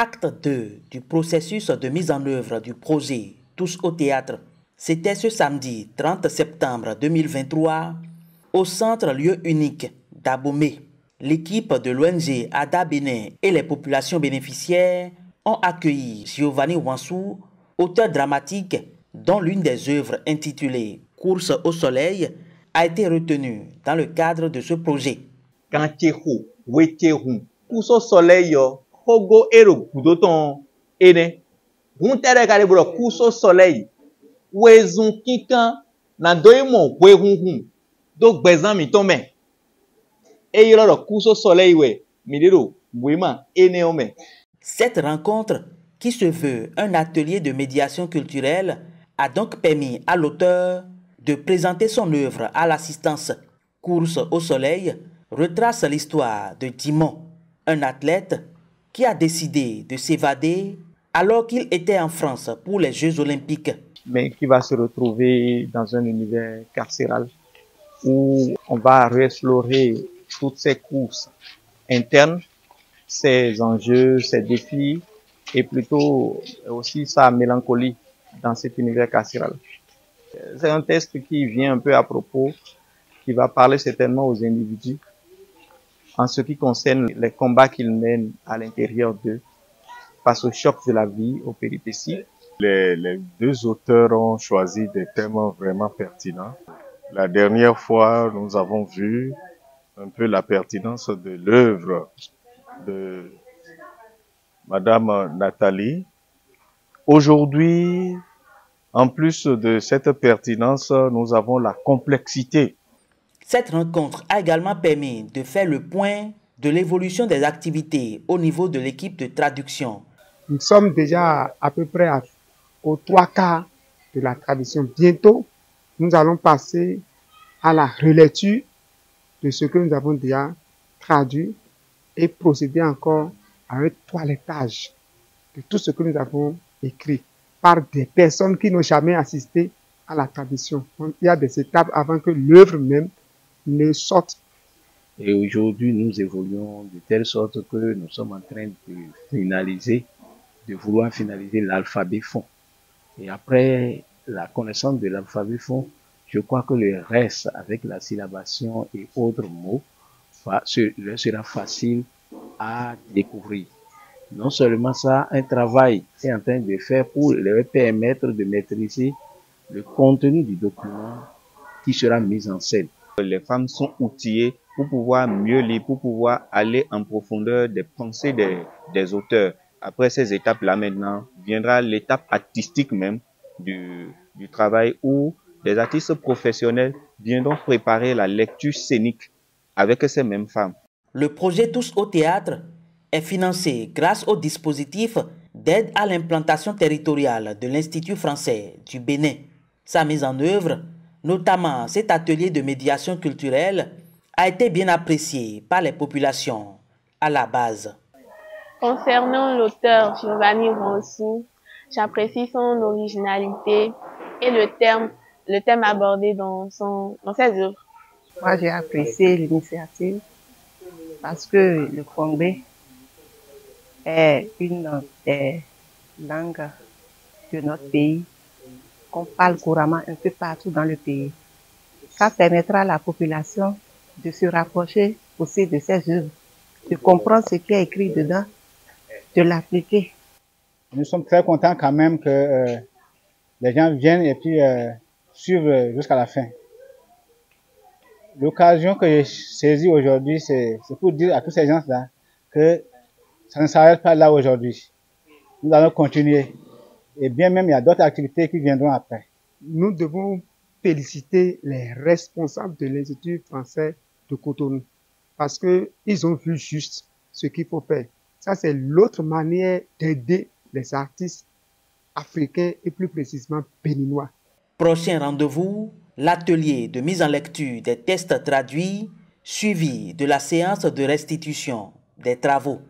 acte 2 du processus de mise en œuvre du projet Tous au théâtre. C'était ce samedi 30 septembre 2023 au centre lieu unique d'Abomey. L'équipe de l'ONG ADA Bénin et les populations bénéficiaires ont accueilli Giovanni Wansou, auteur dramatique dont l'une des œuvres intitulée Course au soleil a été retenue dans le cadre de ce projet. Course au soleil, Hogo Ero Kudoton Ene, Runtere Garibro, Course au soleil, Wezun Kikan, Nandoimo, Wehun, donc Bezan Mitome, et il y a le course au soleil, Midero, Wima, Eneome. Cette rencontre, qui se veut un atelier de médiation culturelle, a donc permis à l'auteur de présenter son œuvre à l'assistance. Course au soleil retrace l'histoire de Dimon, un athlète qui a décidé de s'évader alors qu'il était en France pour les Jeux Olympiques. Mais qui va se retrouver dans un univers carcéral où on va réexplorer toutes ces courses internes, ses enjeux, ses défis et plutôt aussi sa mélancolie dans cet univers carcéral. C'est un texte qui vient un peu à propos, qui va parler certainement aux individus en ce qui concerne les combats qu'ils mènent à l'intérieur d'eux face au choc de la vie, aux péripéties. Les deux auteurs ont choisi des thèmes vraiment pertinents. La dernière fois, nous avons vu un peu la pertinence de l'œuvre de Madame Nathalie. Aujourd'hui, en plus de cette pertinence, nous avons la complexité. Cette rencontre a également permis de faire le point de l'évolution des activités au niveau de l'équipe de traduction. Nous sommes déjà à peu près aux 3/4 de la traduction. Bientôt, nous allons passer à la relecture de ce que nous avons déjà traduit et procéder encore à un toilettage de tout ce que nous avons écrit par des personnes qui n'ont jamais assisté à la traduction. Donc, il y a des étapes avant que l'œuvre même ne sorte. Et aujourd'hui, nous évoluons de telle sorte que nous sommes en train de vouloir finaliser l'alphabet fond. Et après la connaissance de l'alphabet fond, je crois que le reste, avec la syllabation et autres mots, sera facile à découvrir. Non seulement ça, un travail est en train de faire pour leur permettre de maîtriser le contenu du document qui sera mis en scène. Les femmes sont outillées pour pouvoir mieux lire, pour pouvoir aller en profondeur des pensées des auteurs. Après ces étapes-là, maintenant, viendra l'étape artistique même du travail où des artistes professionnels viendront préparer la lecture scénique avec ces mêmes femmes. Le projet Tous au théâtre est financé grâce au dispositif d'aide à l'implantation territoriale de l'Institut français du Bénin. Sa mise en œuvre, notamment cet atelier de médiation culturelle, a été bien apprécié par les populations à la base. Concernant l'auteur Giovanni Wansou, j'apprécie son originalité et le thème abordé dans ses œuvres. Moi, j'ai apprécié l'initiative parce que le Congolais est une des langues de notre pays qu'on parle couramment un peu partout dans le pays. Ça permettra à la population de se rapprocher aussi de ces œuvres, de comprendre ce qui est écrit dedans, de l'appliquer. Nous sommes très contents quand même que les gens viennent et puis suivent jusqu'à la fin. L'occasion que j'ai saisie aujourd'hui, c'est pour dire à tous ces gens-là que ça ne s'arrête pas là aujourd'hui. Nous allons continuer. Et bien même, il y a d'autres activités qui viendront après. Nous devons féliciter les responsables de l'Institut français de Cotonou parce qu'ils ont vu juste ce qu'il faut faire. Ça, c'est l'autre manière d'aider les artistes africains et plus précisément béninois. Prochain rendez-vous, l'atelier de mise en lecture des textes traduits, suivi de la séance de restitution des travaux.